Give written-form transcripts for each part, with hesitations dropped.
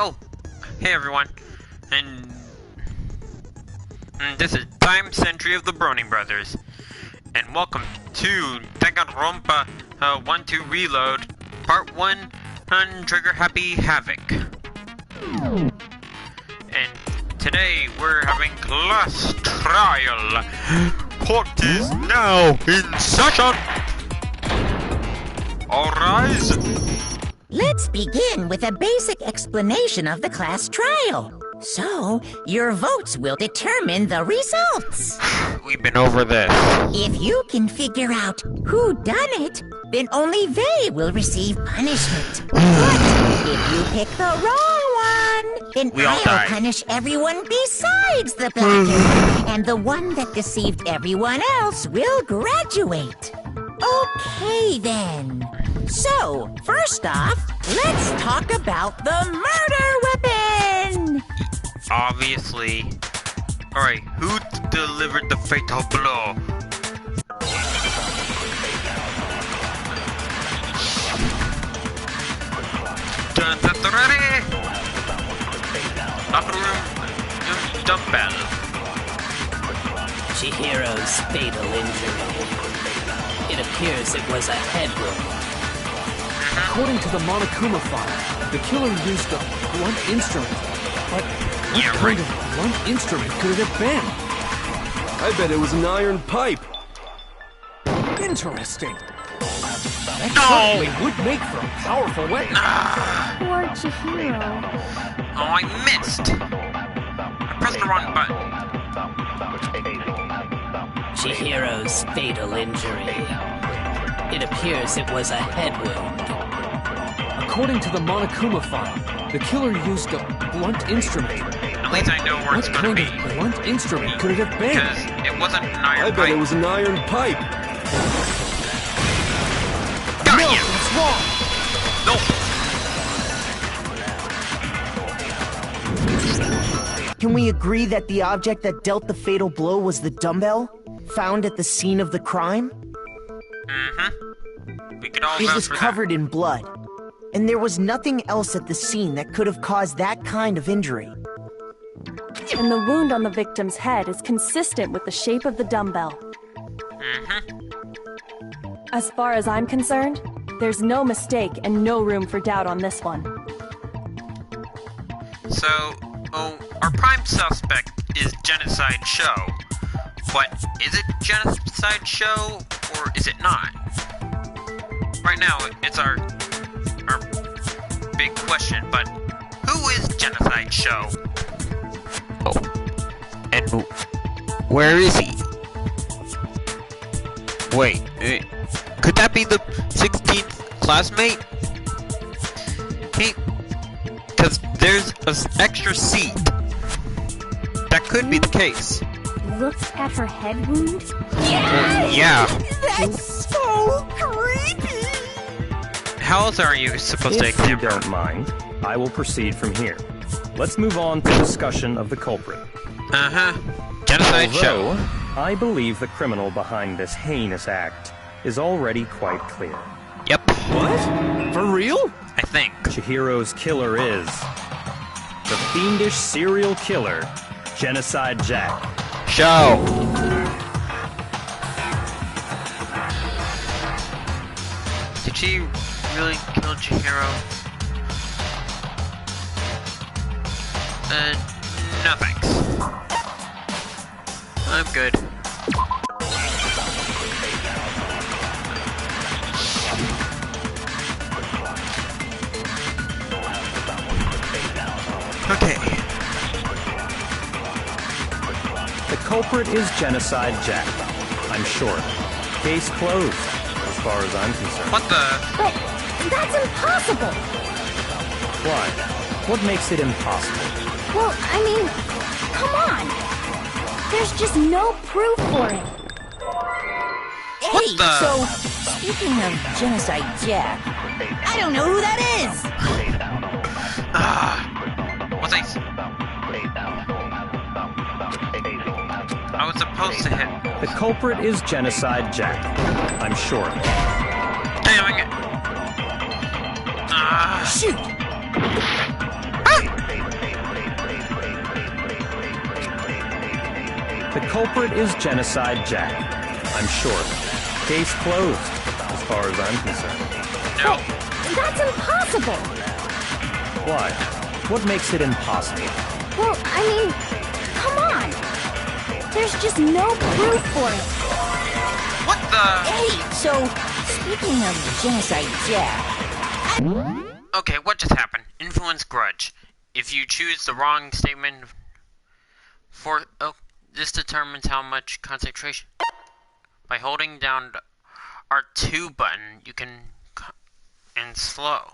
Oh, hey everyone, and this is Time Century of the Bronie Brothers, and welcome to Danganronpa 1-2 Reload, Part 1 on Trigger Happy Havoc. And today we're having class trial. Court is now in session. All rise. Let's begin with a basic explanation of the class trial. So, your votes will determine the results. We've been over this. If you can figure out who done it, then only they will receive punishment. But if you pick the wrong one, then I'll punish everyone besides the blacker. And the one that deceived everyone else will graduate. Okay, then. So, first off, let's talk about the murder weapon! Obviously. Alright, who delivered the fatal blow? Ready? Locker room, dumbbell. Chihiro's fatal injury. It appears it was a head wound. According to the Monokuma file, the killer used a blunt instrument. But what kind of blunt instrument could it have been? I bet it was an iron pipe. Interesting. That certainly would make for a powerful weapon. Poor Chihiro. Oh, I missed. I pressed the wrong button. Chihiro's fatal injury. It appears it was a head wound. According to the Monokuma file, the killer used a blunt instrument. At least I know where it's gonna be. What kind of blunt instrument could it have been? Because it wasn't an iron I pipe. bet it was an iron pipe. Got No, you. that's wrong. Nope. Can we agree that the object that dealt the fatal blow was the dumbbell, found at the scene of the crime? Mm-hmm. We could all It vouch was for covered in blood, and there was nothing else at the scene that could have caused that kind of injury. And the wound on the victim's head is consistent with the shape of the dumbbell. Mm-hmm. As far as I'm concerned, there's no mistake and no room for doubt on this one. So, our prime suspect is Genocider Sho. But is it Genocider Sho, or is it not? Right now, it's our big question, but who is Genocider Sho? Oh, and where is he? Wait, could that be the 16th classmate? Because there's an extra seat. That could be the case. Looked at her head wound? Yeah. That's so creepy! How else are you supposed to If you examine her? don't mind, I will proceed from here. Let's move on to discussion of the culprit. Uh-huh. Genocider Sho. Although, I believe the criminal behind this heinous act is already quite clear. Yep. What? For real? I think. Chihiro's killer is the fiendish serial killer, Genocide Jack. Sho. Did she really kill Chihiro? No thanks. I'm good. Okay. culprit is Genocide Jack. I'm sure. Case closed, as far as I'm concerned. What the? But that's impossible! Why? What makes it impossible? Well, I mean, come on! There's just no proof for it. Hey, so, speaking of Genocide Jack, I don't know who that is! Was I was supposed to hit. The culprit is Genocide Jack. I'm sure. Damn it. Shoot! The culprit is Genocide Jack. I'm sure. Case closed, as far as I'm concerned. No. But that's impossible! Why? What makes it impossible? Well, I mean, come on! There's just no proof for it. What the? Hey, so, speaking of Genocide Jack... Okay, what just happened? Influence grudge. If you choose the wrong statement for... Oh, this determines how much concentration. By holding down the R2 button, you can... and slow.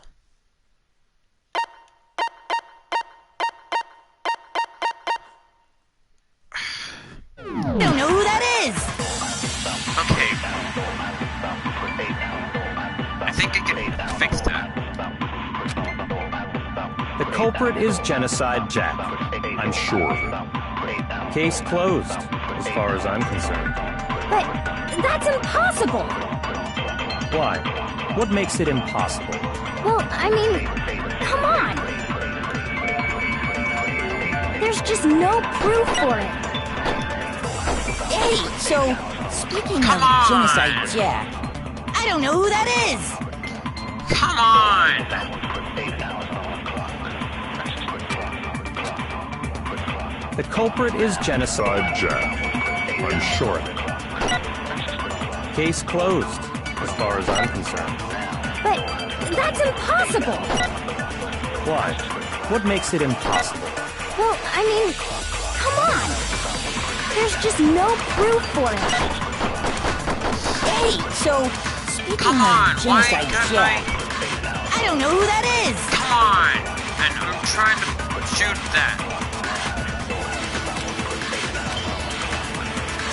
I don't know who that is! Okay. I think I can fix that. The culprit is Genocide Jack. I'm sure of it. Case closed, as far as I'm concerned. But that's impossible! Why? What makes it impossible? Well, I mean, come on! There's just no proof for it. Hey, so, speaking of Genocide Jack, I don't know who that is! Come on! The culprit is Genocide Jack. I'm sure of it. Case closed, as far as I'm concerned. But that's impossible! Why? What makes it impossible? Well, I mean, come on! There's just no proof for it. Hey, so, speaking of Genocide Jack, I don't know who that is! Come on! And I'm trying to shoot that.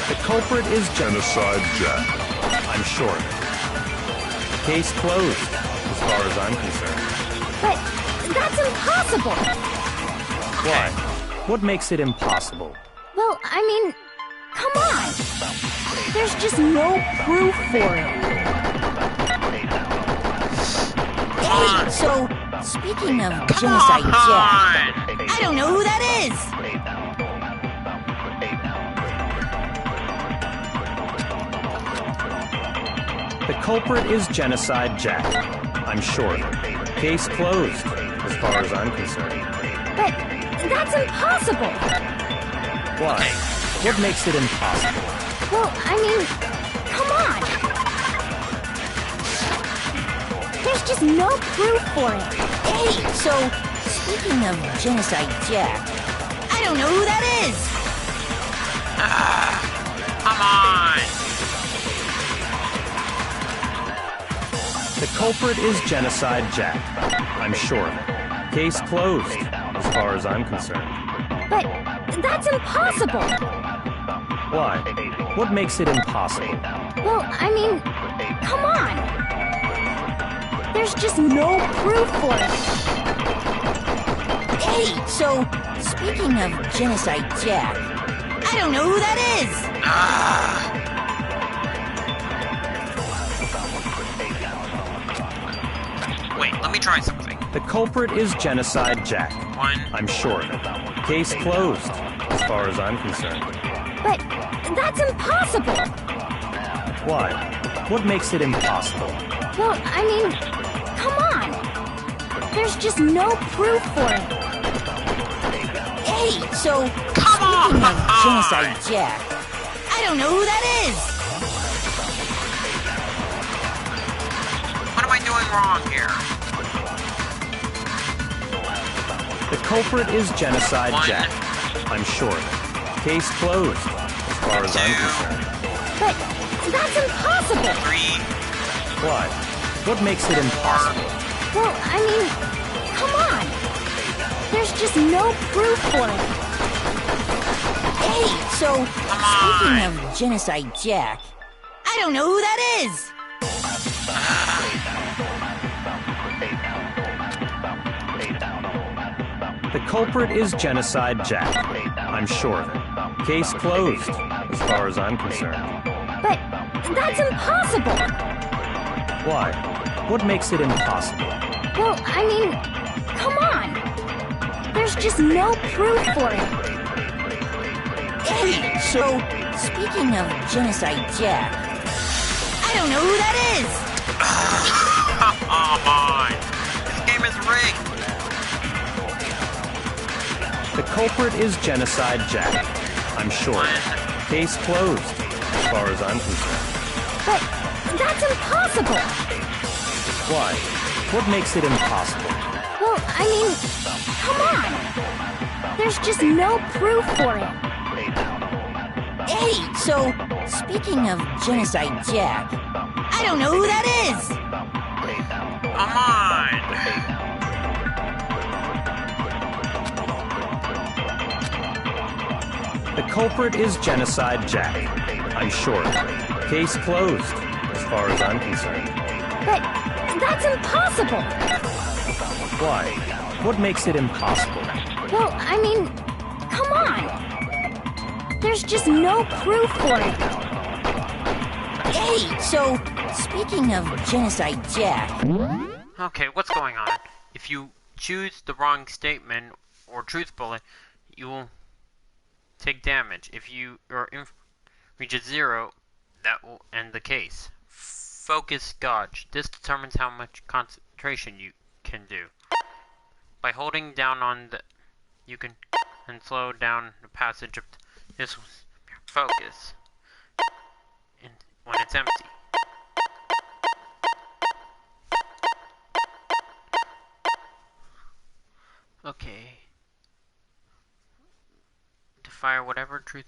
The culprit is Genocide Jack. I'm sure. Case closed, as far as I'm concerned. But that's impossible! Why? What makes it impossible? Well, I mean, come on! There's just no proof for it. Hey, so, speaking of Genocide Jack, I don't know who that is! The culprit is Genocide Jack. I'm sure. Case closed, as far as I'm concerned. But that's impossible! Why? What makes it impossible? Well, I mean, come on! There's just no proof for it. Hey, so, speaking of Genocide Jack, I don't know who that is! Come on! The culprit is Genocide Jack. I'm sure of it. Case closed, as far as I'm concerned. But that's impossible! Why? What makes it impossible? Well, I mean, come on! There's just no proof for it. Hey, so, speaking of Genocide Jack, I don't know who that is! Wait, let me try something. The culprit is Genocide Jack. I'm sure of it. Case closed, as far as I'm concerned. But that's impossible! Why? What makes it impossible? Well, I mean, come on! There's just no proof for it. Hey, so, speaking of Genocide Jack, I don't know who that is! What am I doing wrong here? The culprit is Genocide Jack. I'm sure of it. Case closed, far as I'm concerned. But that's impossible! 3. Why? What makes it impossible? Well, I mean, come on! There's just no proof for it. Hey, so, speaking of Genocide Jack, I don't know who that is! The culprit is Genocide Jack. I'm sure of it. Case closed, as far as I'm concerned. But that's impossible! Why? What makes it impossible? Well, I mean, come on! There's just no proof for it. Hey, so, speaking of Genocide Jack, I don't know who that is! Come on! This game is rigged! The culprit is Genocide Jack. I'm sure of it. Case closed, as far as I'm concerned. But that's impossible! Why? What makes it impossible? Well, I mean, come on! There's just no proof for it. Hey, so, speaking of Genocide Jack, I don't know who that is! Come on! The culprit is Genocide Jack. I'm sure of it. Case closed, as far as I'm concerned. But that's impossible! Why? What makes it impossible? Well, I mean, come on! There's just no proof for it. Hey, so, speaking of Genocide Jack... Okay, what's going on? If you choose the wrong statement or truth bullet, you will take damage. If your inf reaches 0, that will end the case. Focus gauge. This determines how much concentration you can do. By holding down on the, you can and slow down the passage of this focus when it's empty. Okay. To fire whatever truth.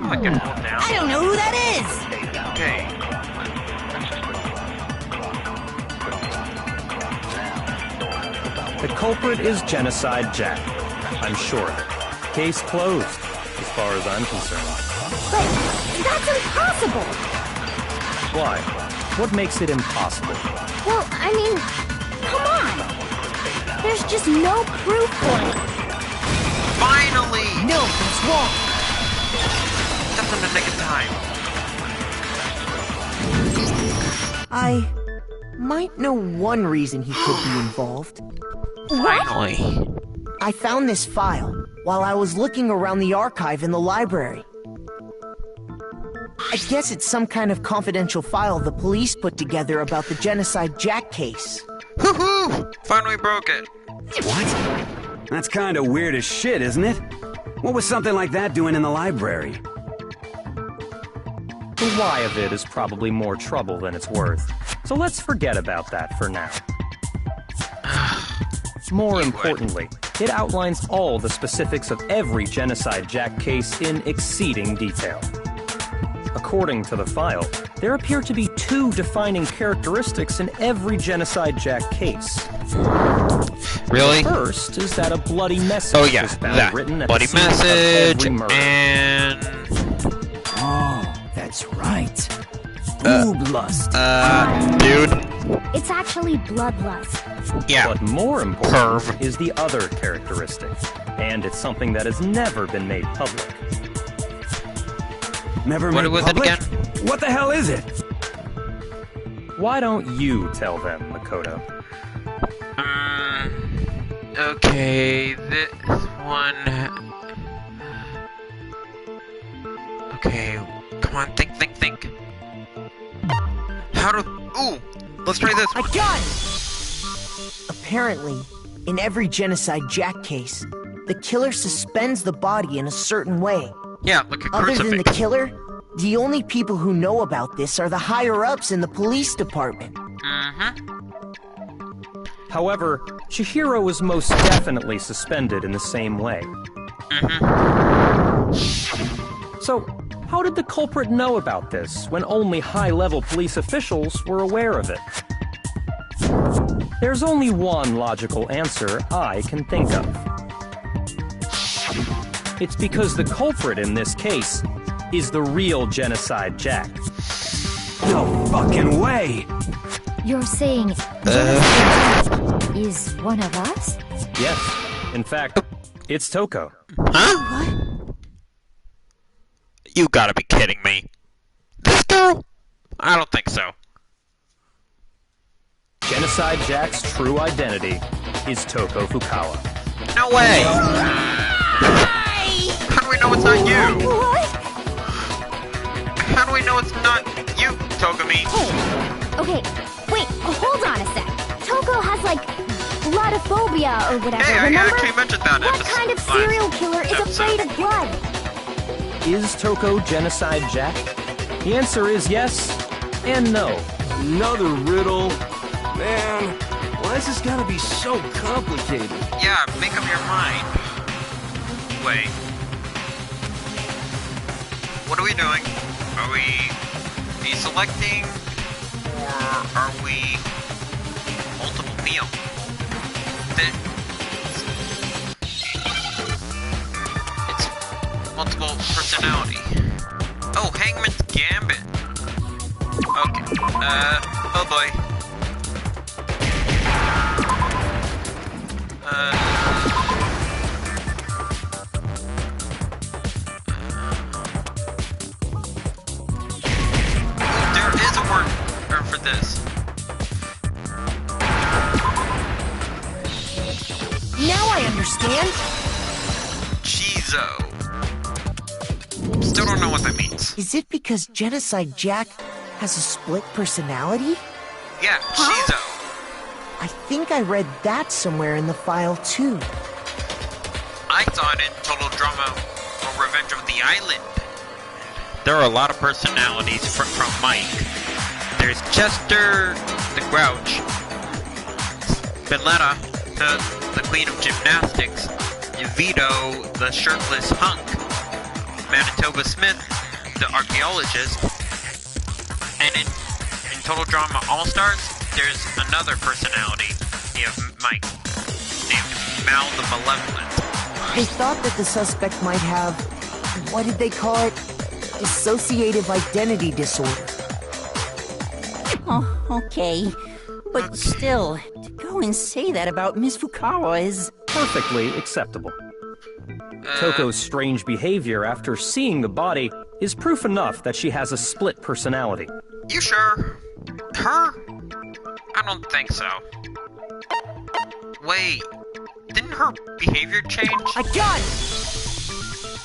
I can hold down. I don't know who that is! Okay. The culprit is Genocide Jack. I'm sure of it. Case closed, as far as I'm concerned. But that's impossible! Why? What makes it impossible? Well, I mean, come on! There's just no proof for it. Finally! No, that's wrong. Just in the nick of time. I might know one reason he could be involved. Finally. I found this file while I was looking around the archive in the library. I guess it's some kind of confidential file the police put together about the Genocide Jack case. Woohoo! Finally broke it. What? That's kind of weird as shit, isn't it? What was something like that doing in the library? The why of it is probably more trouble than it's worth. So let's forget about that for now. More importantly, it outlines all the specifics of every Genocide Jack case in exceeding detail. According to the file, there appear to be 2 defining characteristics in every Genocide Jack case. Really? The first is that a bloody message Oh yeah, was found that written at bloody the scene of message every murder. and Oh, that's right. Booblust. dude. It's actually bloodlust. Yeah. But more important Perv. is the other characteristic, and it's something that has never been made public. Never What made was it public? again? What the hell is it? Why don't you tell them, Makoto? Okay, this one. Okay, come on, think. How to? Ooh, let's try this I one. got it! Apparently, in every Genocide Jack case, the killer suspends the body in a certain way. Yeah, like a Other crucifix. than the killer, the only people who know about this are the higher-ups in the police department. However, Chihiro was most definitely suspended in the same way. So, how did the culprit know about this when only high-level police officials were aware of it? There's only one logical answer I can think of. It's because the culprit in this case is the real Genocide Jack. No fucking way! You're saying Genocide Jack is one of us? Yes. In fact, it's Toko. Huh? What? You gotta be kidding me. This girl? I don't think so. Genocide Jack's true identity is Toko Fukawa. No way! How do we know it's not you? What? How do we know it's not you, Togami? Hey, okay, wait, hold on a sec. Toko has, like, bloodophobia or whatever, Hey, remember? I actually mentioned that. What kind of serial killer is afraid of blood? Is Toko Genocide Jack? The answer is yes and no. Another riddle? Man, why is this gotta be so complicated? Yeah, make up your mind. Wait. What are we doing? Are we deselecting? Or are we multiple meal? It's multiple personality. Oh, Hangman's Gambit. Okay. Oh boy. There is a word for this. Now I understand. Chizo. Still don't know what that means. Is it because Genocide Jack has a split personality? Yeah, Chizo. I think I read that somewhere in the file, too. I saw it in Total Drama or Revenge of the Island. There are a lot of personalities from Mike. There's Chester, the Grouch, Spinetta, the Queen of Gymnastics, Vito, the shirtless hunk, Manitoba Smith, the archaeologist, and in Total Drama All-Stars, there's another personality of Mike named Mal the Malevolent. They thought that the suspect might have, what did they call it? Dissociative identity disorder. Oh, okay. But still, to go and say that about Miss Fukawa is... perfectly acceptable. Toko's strange behavior after seeing the body is proof enough that she has a split personality. You sure? Her? I don't think so. Wait, didn't her behavior change? I got it!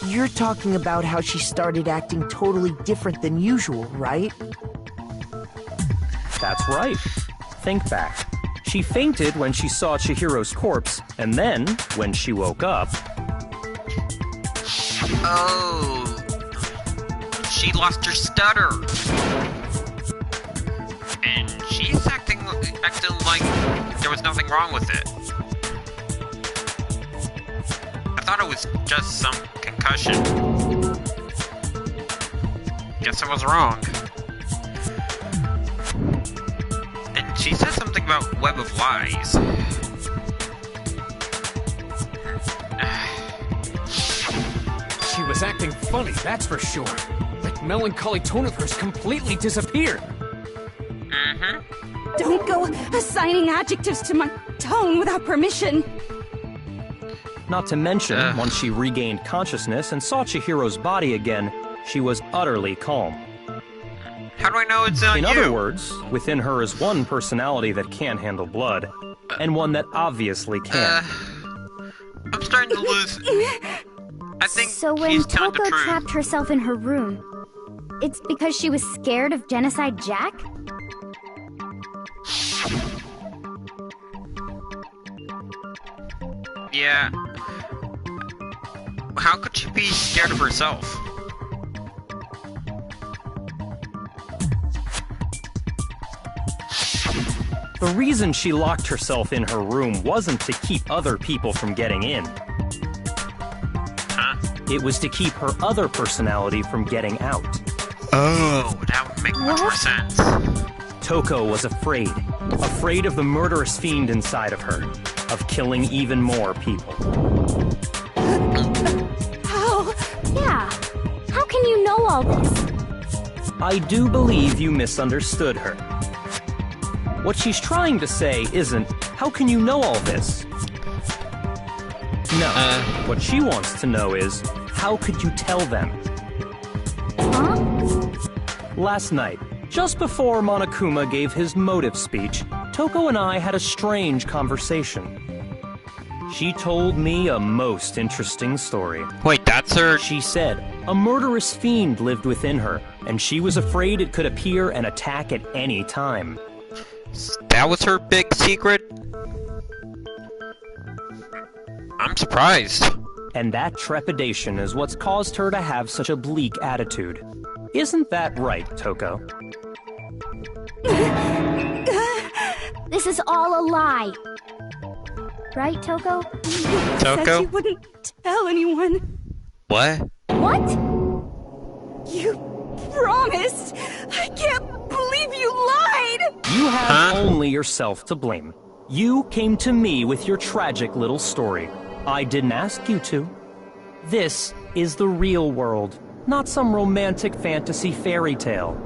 You're talking about how she started acting totally different than usual, right? That's right. Think back. She fainted when she saw Chihiro's corpse, and then, when she woke up... Oh... She lost her stutter! And she's acting like there was nothing wrong with it. I thought it was just some concussion. Guess I was wrong. And she said something about Web of Lies. She was acting funny, that's for sure. That melancholy tone of hers completely disappeared. Don't go assigning adjectives to my tone without permission. Not to mention, once she regained consciousness and saw Chihiro's body again, she was utterly calm. How do I know it's not you? In other words, within her is one personality that can handle blood, and one that obviously can't. I'm starting to lose... I think so when he's telling the Toko truth. trapped herself in her room, it's because she was scared of Genocide Jack? Yeah. How could she be scared of herself? The reason she locked herself in her room wasn't to keep other people from getting in. Huh? It was to keep her other personality from getting out. Oh, that would make much more sense. Toko was afraid. Afraid of the murderous fiend inside of her. Of killing even more people. How? Yeah. How can you know all this? I do believe you misunderstood her. What she's trying to say isn't, how can you know all this? No, what she wants to know is, how could you tell them? Huh? Last night, just before Monokuma gave his motive speech, Toko and I had a strange conversation. She told me a most interesting story. Wait, that's her? She said a murderous fiend lived within her, and she was afraid it could appear and attack at any time. That was her big secret? I'm surprised. And that trepidation is what's caused her to have such a bleak attitude. Isn't that right, Toko? This is all a lie. Right, Toko? Toko? Said you wouldn't tell anyone. What? What? You promised. I can't believe you lied. You have only yourself to blame. You came to me with your tragic little story. I didn't ask you to. This is the real world, not some romantic fantasy fairy tale.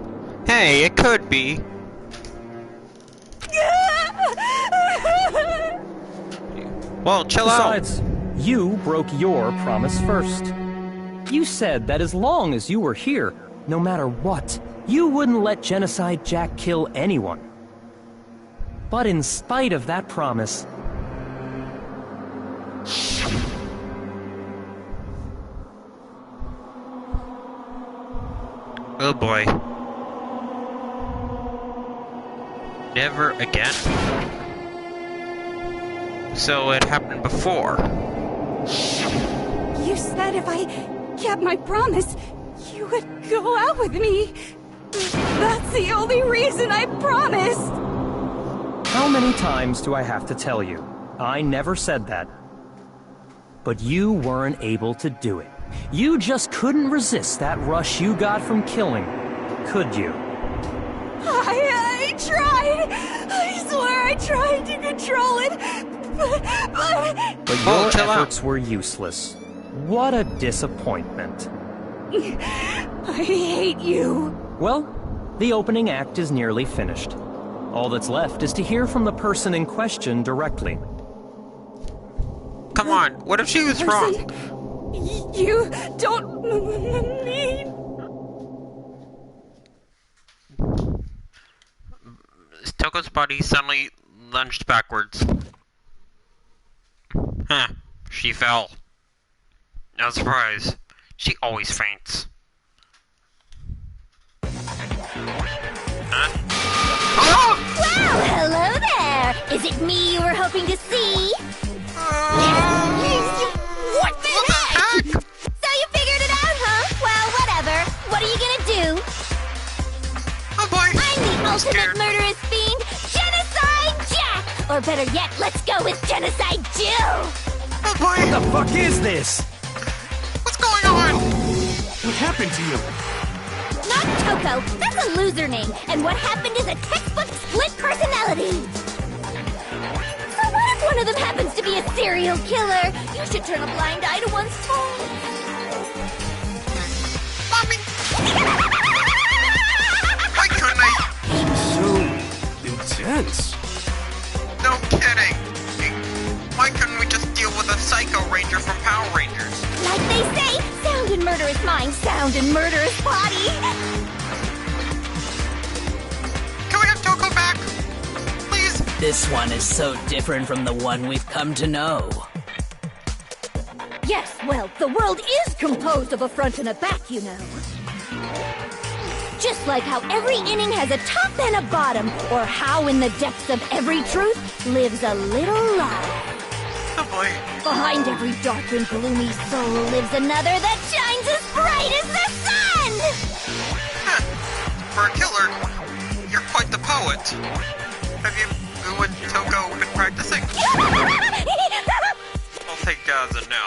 Hey, it could be. Well, chill out. Besides, you broke your promise first. You said that as long as you were here, no matter what, you wouldn't let Genocide Jack kill anyone. But in spite of that promise... Oh boy. Never again? So it happened before. You said if I kept my promise, you would go out with me. That's the only reason I promised. How many times do I have to tell you? I never said that. But you weren't able to do it. You just couldn't resist that rush you got from killing, could you? I tried. I swear I tried to control it, but your efforts were useless. What a disappointment. I hate you. Well, the opening act is nearly finished. All that's left is to hear from the person in question directly. Come on, what if she was wrong? You don't mean... Toko's body suddenly lunged backwards. Huh, she fell. No surprise. She always faints. Huh? Oh! Well, hello there! Is it me you were hoping to see? What the heck? So you figured it out, huh? Well, whatever. What are you gonna do? Oh boy! I'm the ultimate murderous fiend, Genocide Jack! Or better yet, let's go with Genocide Jill! Oh boy! What the fuck is this? What's going on? What happened to you? Not Toko. That's a loser name. And what happened is a textbook split personality. So what if one of them happens to be a serial killer? You should turn a blind eye to one's fault. Mommy! Why couldn't I? So intense. No kidding. Why couldn't we just deal with a Psycho Ranger from Power Rangers? Like they say, sound and murderous mind, sound and murderous body. Can we have Toko back? Please? This one is so different from the one we've come to know. Yes, well, the world is composed of a front and a back, you know. Just like how every inning has a top and a bottom, or how in the depths of every truth lives a little lie. Oh boy. Behind every dark and gloomy soul lives another that shines as bright as the sun! For a killer, you're quite the poet. Have you and Toko been practicing? I'll take as a no.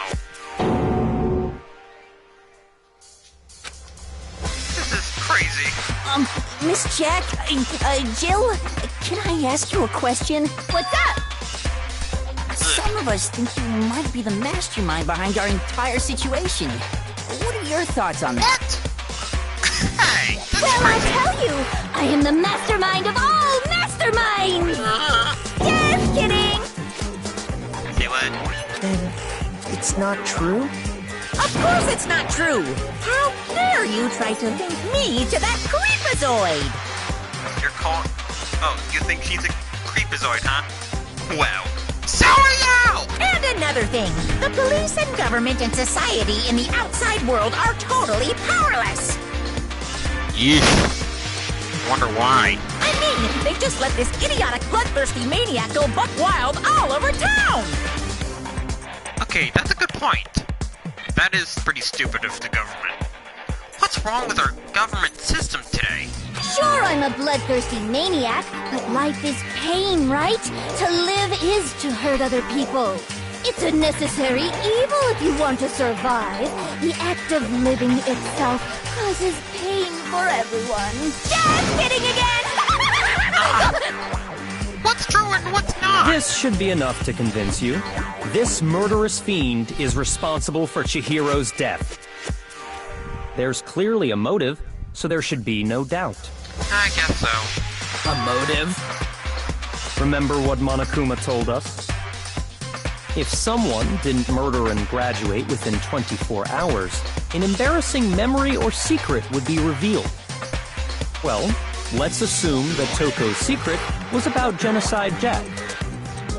This is crazy. Miss Jack, Jill, can I ask you a question? What's up? Some of us think you might be the mastermind behind our entire situation. What are your thoughts on that? Hey, that's Well, crazy. I'll tell you, I am the mastermind of all masterminds! Just kidding! Say what? Then it's not true? Of course it's not true! How dare you try to link me to that creepazoid? You're called... Oh, you think she's a creepazoid, huh? Well, so are you! And another thing, the police and government and society in the outside world are totally powerless! Yeesh. Wonder why. I mean, they just let this idiotic, bloodthirsty maniac go buck wild all over town! Okay, that's a good point. That is pretty stupid of the government. What's wrong with our government system today? Sure, I'm a bloodthirsty maniac, but life is pain, right? To live is to hurt other people. It's a necessary evil if you want to survive. The act of living itself causes pain for everyone. Just kidding again! What's true and what's not? This should be enough to convince you. This murderous fiend is responsible for Chihiro's death. There's clearly a motive, so there should be no doubt. I guess so. A motive? Remember what Monokuma told us? If someone didn't murder and graduate within 24 hours, an embarrassing memory or secret would be revealed. Well, let's assume that Toko's secret was about Genocide Jack.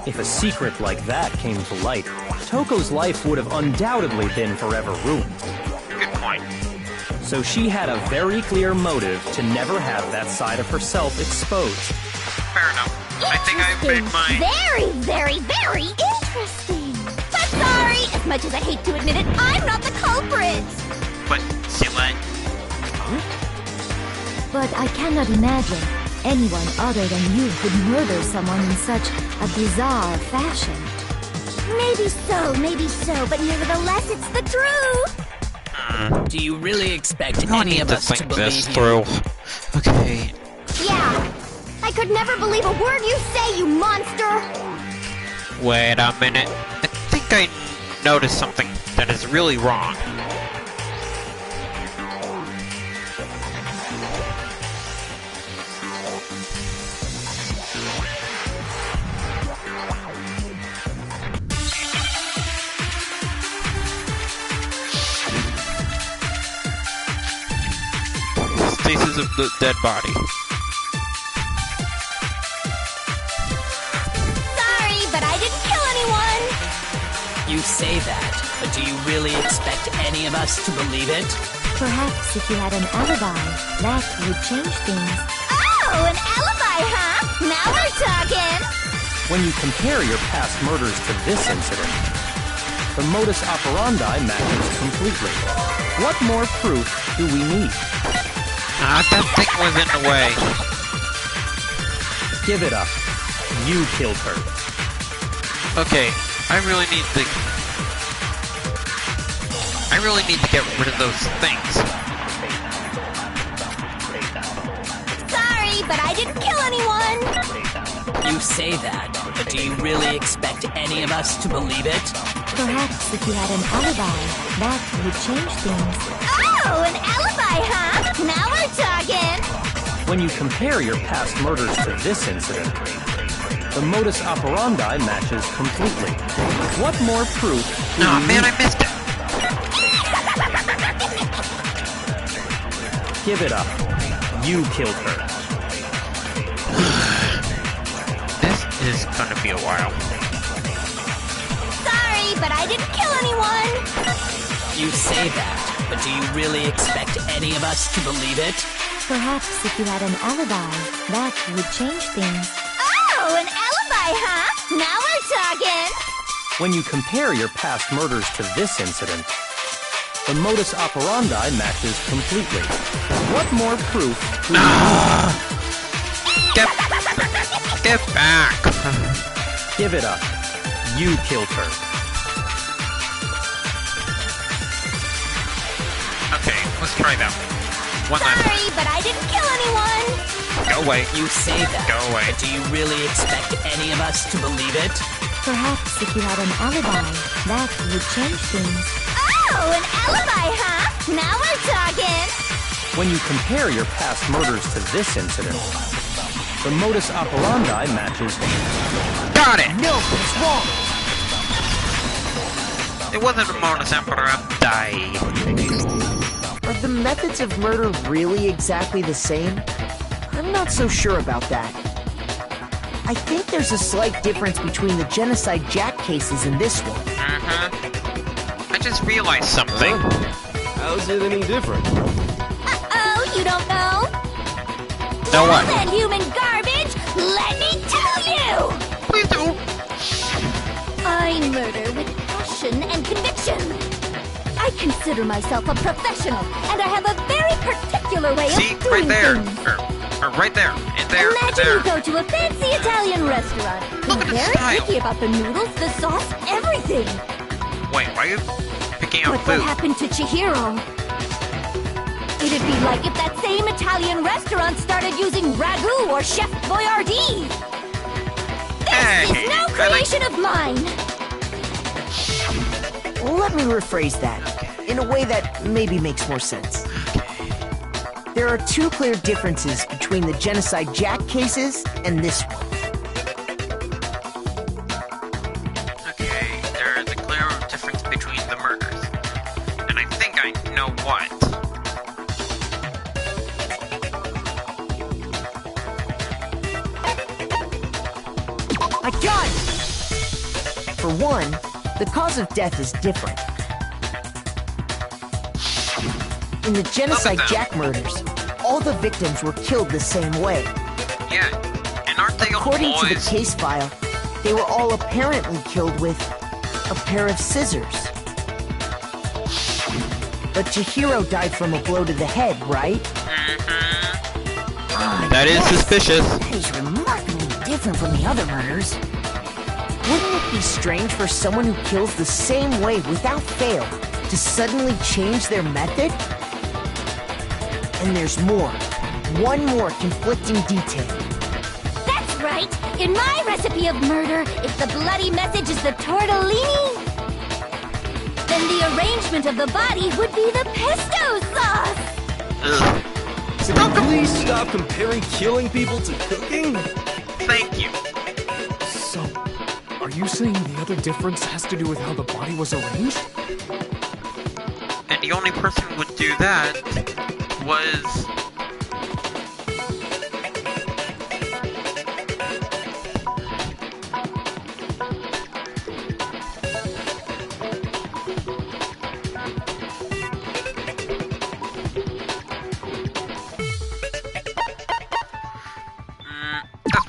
If a secret like that came to light, Toko's life would have undoubtedly been forever ruined. Good point. So she had a very clear motive to never have that side of herself exposed. Fair enough. I think I've made my... Very, very, very interesting. But sorry, as much as I hate to admit it, I'm not the culprit. But, see what? But I cannot imagine anyone other than you could murder someone in such a bizarre fashion. Maybe so, but nevertheless, it's the truth. Do you really expect any of us to believe this you? through. Okay. Yeah, I could never believe a word you say, you monster. Wait a minute. I think I noticed something that is really wrong. Stasis of the dead body. Sorry, but I didn't kill anyone. You say that, but do you really expect any of us to believe it? Perhaps if you had an alibi, that would change things. Oh, an alibi, huh? Now we're talking. When you compare your past murders to this incident, the modus operandi matches completely. What more proof do we need? That thing was in the way. Give it up. You killed her. Okay, I really need to get rid of those things. Sorry, but I didn't kill anyone. You say that, but do you really expect any of us to believe it? Perhaps if you had an alibi, that would change things. Oh, an alibi, huh? Now we're talking. When you compare your past murders to this incident, the modus operandi matches completely. What more proof do you man, need? I missed it. Give it up. You killed her. This is gonna be a while. Sorry, but I didn't kill anyone. You say that, but do you really expect any of us to believe it? Perhaps if you had an alibi, that would change things. Oh, an alibi, huh? Now we're talking. When you compare your past murders to this incident, the modus operandi matches completely. What more proof? Get back! Give it up. You killed her. Okay, let's try that one last time. Sorry, but I didn't kill anyone! Go away. You say that. Go away. But do you really expect any of us to believe it? Perhaps if you had an alibi, that would change things. Oh, an alibi, huh? Now we're talking! When you compare your past murders to this incident, the modus operandi matches. Got it! No, it's wrong! It wasn't a modus operandi. Are the methods of murder really exactly the same? I'm not so sure about that. I think there's a slight difference between the Genocide Jack cases and this one. I just realized something. How's it any different? Uh-oh, you don't know? Know what? Well then, human garbage, let me tell you! Please do. I murder with passion and conviction. I consider myself a professional, and I have a very particular way See, of doing right there. things. Or right there. And there. Imagine and you go to a fancy Italian restaurant. Look You're at the very style. picky about the noodles, the sauce, everything. Wait, why are you picking out But food? what happened to Chihiro? It'd be like if that same Italian restaurant started using ragu or Chef Boyardee. This is no creation of mine. Let me rephrase that in a way that maybe makes more sense. There are two clear differences between the Genocide Jack cases and this one. Okay, there is a clear difference between the murders. And I think I know what. I got it! For one, the cause of death is different. In the Genocide Jack murders, all the victims were killed the same way. Yeah, and aren't they all According boys? to the case file, they were all apparently killed with a pair of scissors. But Chihiro died from a blow to the head, right? That is suspicious. That is remarkably different from the other murders. Wouldn't it be strange for someone who kills the same way without fail to suddenly change their method? And there's more. One more conflicting detail. That's right. In my recipe of murder, if the bloody message is the tortellini, then the arrangement of the body would be the pesto sauce. Can you please stop comparing killing people to cooking? Thank you. So, are you saying the other difference has to do with how the body was arranged? And the only person who would do that was...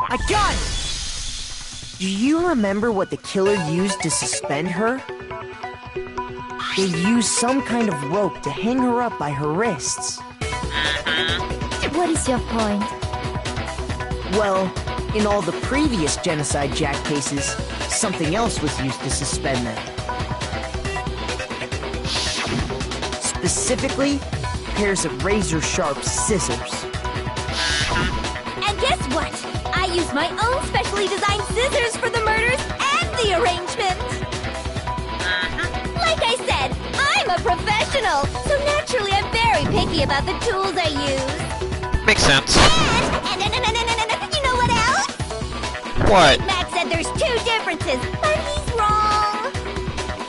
I got it! Do you remember what the killer used to suspend her? They used some kind of rope to hang her up by her wrists. What is your point? Well, in all the previous Genocide Jack cases, something else was used to suspend them. Specifically, pairs of razor-sharp scissors. And guess what? I use my own specially designed scissors for the murders and the arrangement. Like I said, I'm a professional, so naturally I'm very picky about the tools I use. Makes sense. And you know what else? What? Mac said there's two differences, but he's wrong.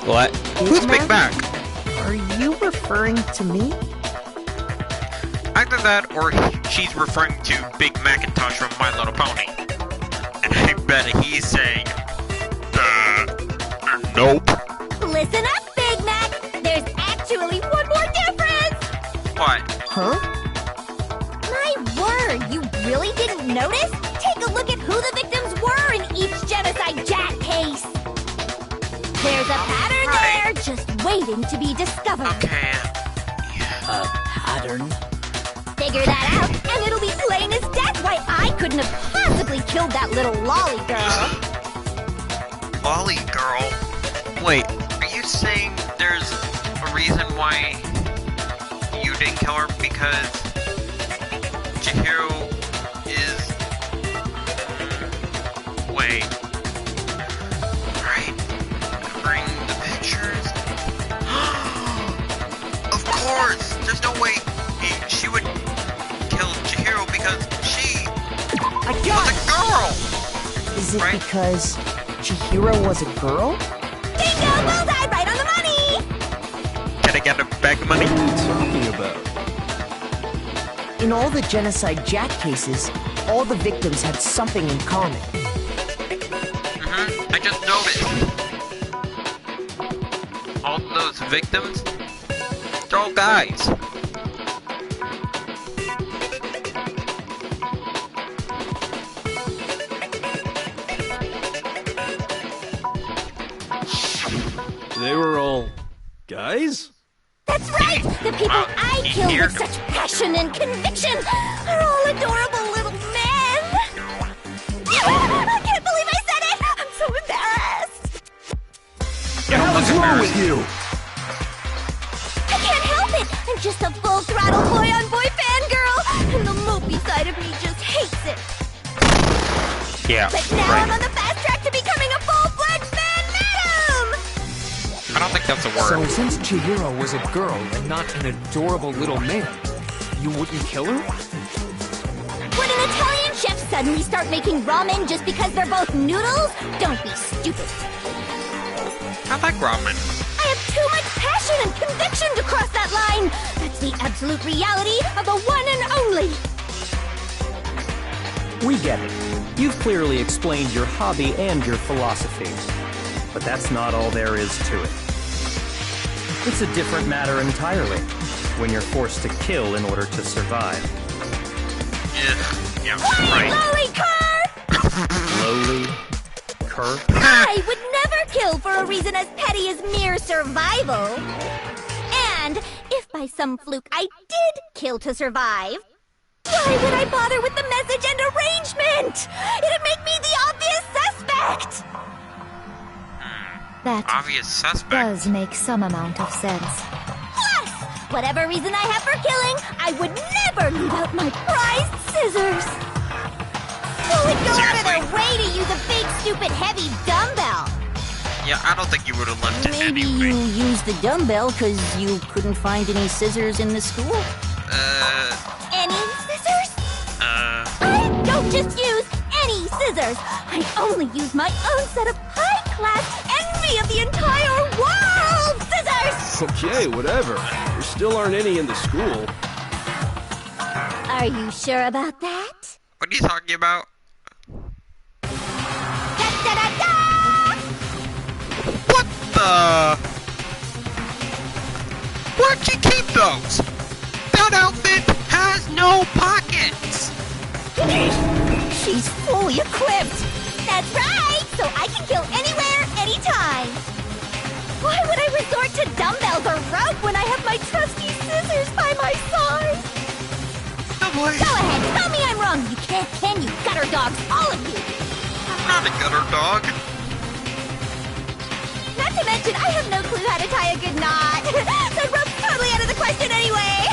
What? Who's Big Mac? Are you referring to me? Either that, or she's referring to Big Macintosh from My Little Pony. And I bet he's saying, nope. Listen up, Big Mac. There's actually one more difference. What? Huh? My word, you really didn't notice? Take a look at who the victims were in each Genocide Jack case. waiting to be discovered. Okay. A pattern? Figure that out, and it'll be plain as death why I couldn't have possibly killed that little lolly girl. Lolly girl? Wait, are you saying there's a reason why you didn't kill her? Because Chihiro is... Wait. Right. Bring the pictures. Of course! There's no way she would kill Chihiro because she was a girl! Is it because Chihiro was a girl? Bingo! Bullseye! Right on the money! Can I get a bag of money? What are you talking about? In all the Genocide Jack cases, all the victims had something in common. I just noticed. All those victims, they're all guys. They were all guys? That's right! The people I killed with such passion and conviction are all adorable little men! I can't believe I said it! I'm so embarrassed! What the hell is wrong with you? I can't help it! I'm just a full-throttle boy-on-boy fangirl! And the mopey side of me just hates it! Yeah, But now I'm on the fast track to becoming a full-fledged man-madam! I don't think that's a word. So since Chihiro was a girl and not an adorable little man, you wouldn't kill her? Would an Italian chef suddenly start making ramen just because they're both noodles? Don't be stupid. I like ramen. I have too much passion and conviction to cross that line. That's the absolute reality of the one and only. We get it. You've clearly explained your hobby and your philosophy. But that's not all there is to it. It's a different matter entirely, when you're forced to kill in order to survive. Yeah, Quiet, right. lolly cur! Lowly? Cur? I would never kill for a reason as petty as mere survival. And if by some fluke I did kill to survive, why would I bother with the message and arrangement? It'd make me the obvious suspect! That Obvious suspect. does make some amount of sense. Plus, whatever reason I have for killing, I would never leave out my prized scissors. Who would go out of their way to use a big, stupid, heavy dumbbell? Yeah, I don't think you would have left it Maybe anyway. you used the dumbbell because you couldn't find any scissors in the school? Any scissors? I don't just use any scissors. I only use my own set of high-class envy of the entire world scissors! Okay, whatever. There still aren't any in the school. Are you sure about that? What are you talking about? Da-da-da-da! What the? Where'd you keep those? That outfit has no pockets! She's fully equipped! That's right! So I can kill anywhere, anytime! Why would I resort to dumbbells or rope when I have my trusty scissors by my side? Oh boy. Go ahead, tell me I'm wrong! You can't, can you, gutter dogs, all of you! I'm not a gutter dog. Not to mention, I have no clue how to tie a good knot! So rope's totally out of the question anyway!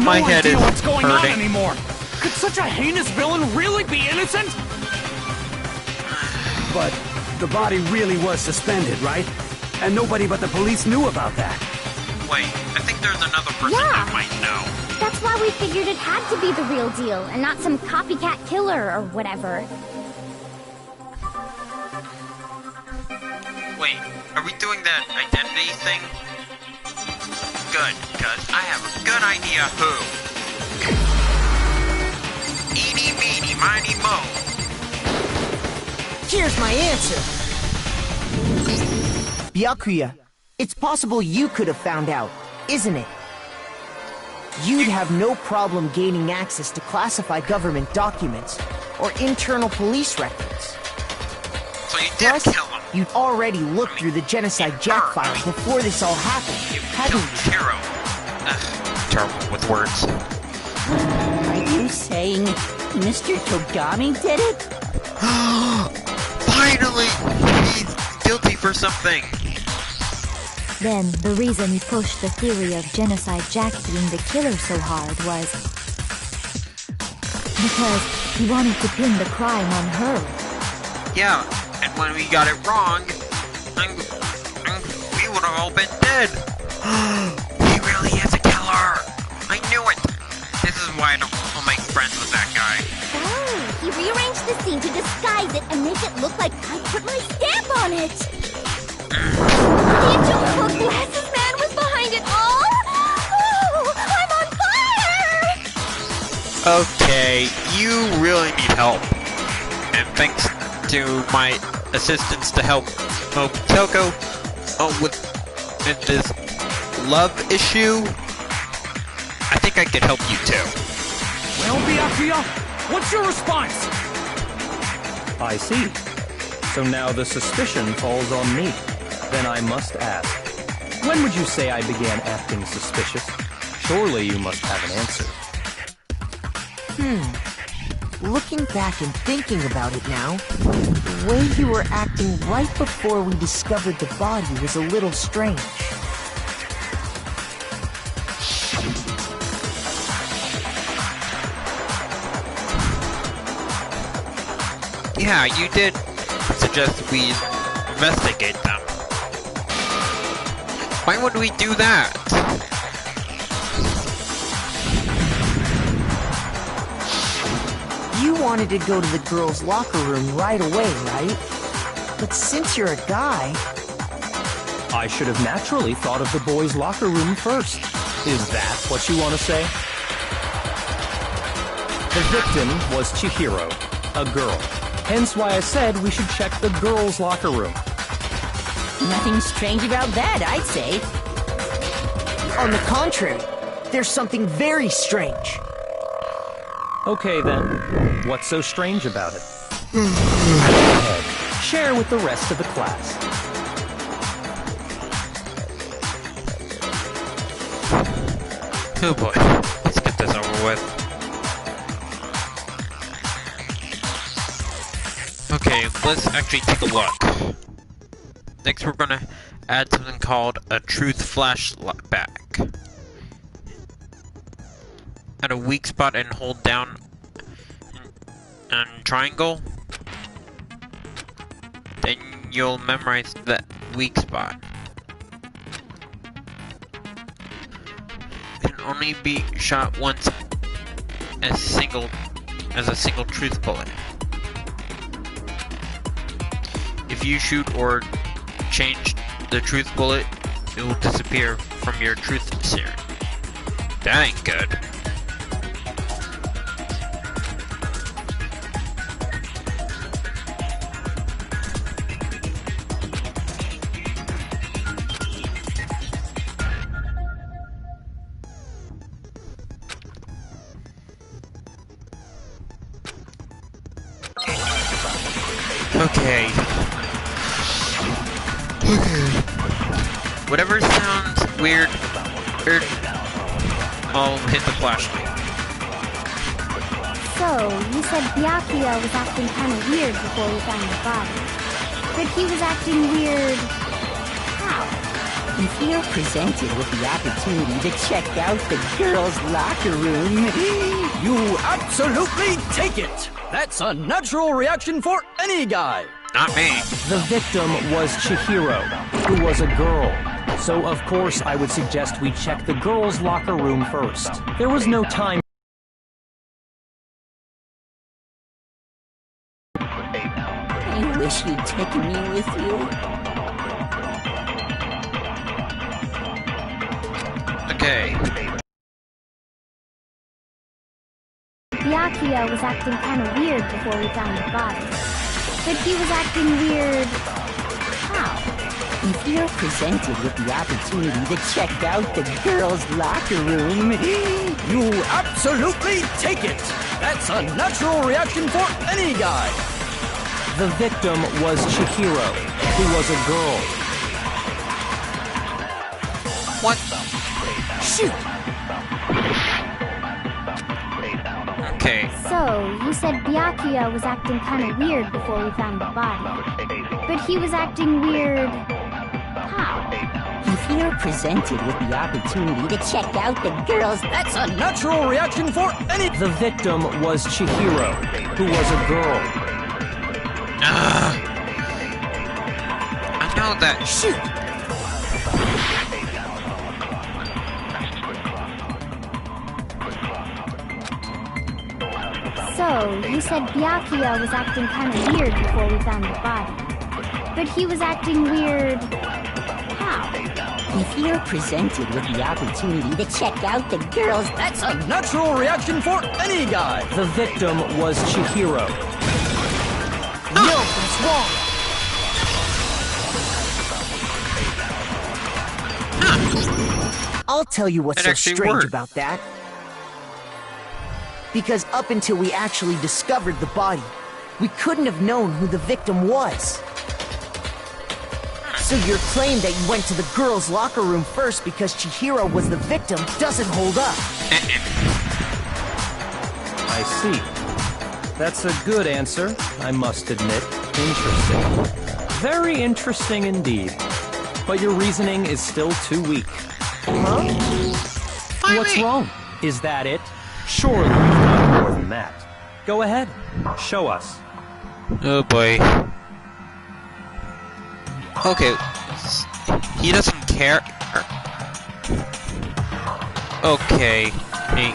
My head is what's going hurting. on anymore. Could such a heinous villain really be innocent? But the body really was suspended, right? And nobody but the police knew about that. Wait, I think there's another person that might know. That's why we figured it had to be the real deal, and not some copycat killer or whatever. Wait, are we doing that identity thing? Good, because I have a good idea who. Eeny, meeny, miny, mo. Here's my answer. Byakuya, it's possible you could have found out, isn't it? You'd have no problem gaining access to classified government documents or internal police records. So you did Plus, kill him. you'd already looked through the Genocide Jack files before this all happened, hadn't you? Hero. Terrible with words. Are you saying Mr. Togami did it? Finally! He's guilty for something. Then, the reason he pushed the theory of Genocide Jack being the killer so hard was because he wanted to pin the crime on her. Yeah, and when we got it wrong, we would have all been dead. He really is a killer. I knew it. This is why I don't want to make friends with that guy. Oh, he rearranged the scene to disguise it and make it look like I put my stamp on it. The adorable glasses man was behind it all. Oh, I'm on fire! Okay, you really need help. And thanks to my assistants to help Toko with this love issue, I think I could help you too. Well, Byakuya, what's your response? I see. So now the suspicion falls on me. Then I must ask, when would you say I began acting suspicious? Surely you must have an answer. Looking back and thinking about it now, the way you were acting right before we discovered the body was a little strange. Yeah, you did suggest we investigate them. Why would we do that? You wanted to go to the girls' locker room right away, right? But since you're a guy... I should have naturally thought of the boys' locker room first. Is that what you want to say? The victim was Chihiro, a girl. Hence why I said we should check the girls' locker room. Nothing strange about that, I'd say. On the contrary, there's something very strange. Okay then, what's so strange about it? Go ahead, share with the rest of the class. Oh boy, let's get this over with. Okay, let's actually take a look. Next we're gonna add something called a truth flashback. At a weak spot and hold down and triangle, then you'll memorize that weak spot. Can only be shot once as a single truth bullet. If you shoot or change the truth bullet, it will disappear from your truth serum. That ain't good. Okay. Whatever sounds weird, I'll hit the flashlight. So, you said Byakuya was acting kind of weird before we found the body. But he was acting weird... how? If you're presented with the opportunity to check out the girls' locker room, you absolutely take it! That's a natural reaction for any guy! Not me. The victim was Chihiro, who was a girl. So, of course, I would suggest we check the girls' locker room first. There was no time. I wish you'd taken me with you. Okay. Byakuya was acting kind of weird before we found the body. But he was acting weird... how? If you're presented with the opportunity to check out the girls' locker room, you absolutely take it! That's a natural reaction for any guy! The victim was Chihiro, who was a girl. What? Shoot! Okay. So, you said Byakuya was acting kind of weird before we found the body. But he was acting weird... how? If you're presented with the opportunity to check out the girls, that's a natural reaction for any... The victim was Chihiro, who was a girl. I know that. Shoot! So, you said Byakuya was acting kind of weird before we found the body. But he was acting weird... how? If you're presented with the opportunity to check out the girls, that's a Natural reaction for any guy! The victim was Chihiro. No, that's wrong! I'll tell you what's so strange about that. Because up until we actually discovered the body, we couldn't have known who the victim was. So your claim that you went to the girls' locker room first because Chihiro was the victim doesn't hold up. I see. That's a good answer, I must admit. Interesting. Very interesting indeed. But your reasoning is still too weak. Huh? What's wrong? Is that it? Surely we've got more than that. Go ahead. Show us. Oh boy. Okay. He doesn't care. Okay. Hey,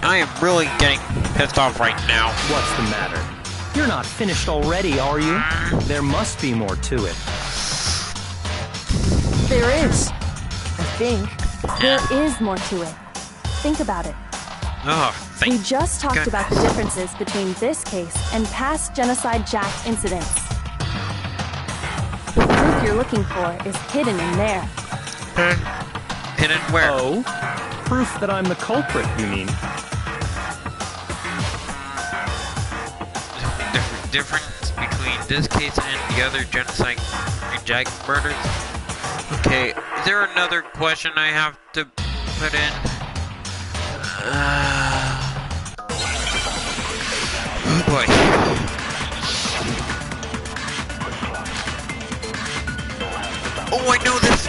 I am really getting pissed off right now. What's the matter? You're not finished already, are you? There must be more to it. There is. I think. There is more to it. Think about it. Oh, We just talked about the differences between this case and past Genocide Jack incidents. The proof you're looking for is hidden in there. Hidden where? Oh? Proof that I'm the culprit, you mean? Difference between this case and the other Genocide Jack murders? Okay, is there another question I have to put in? Oh boy. Oh, I know this!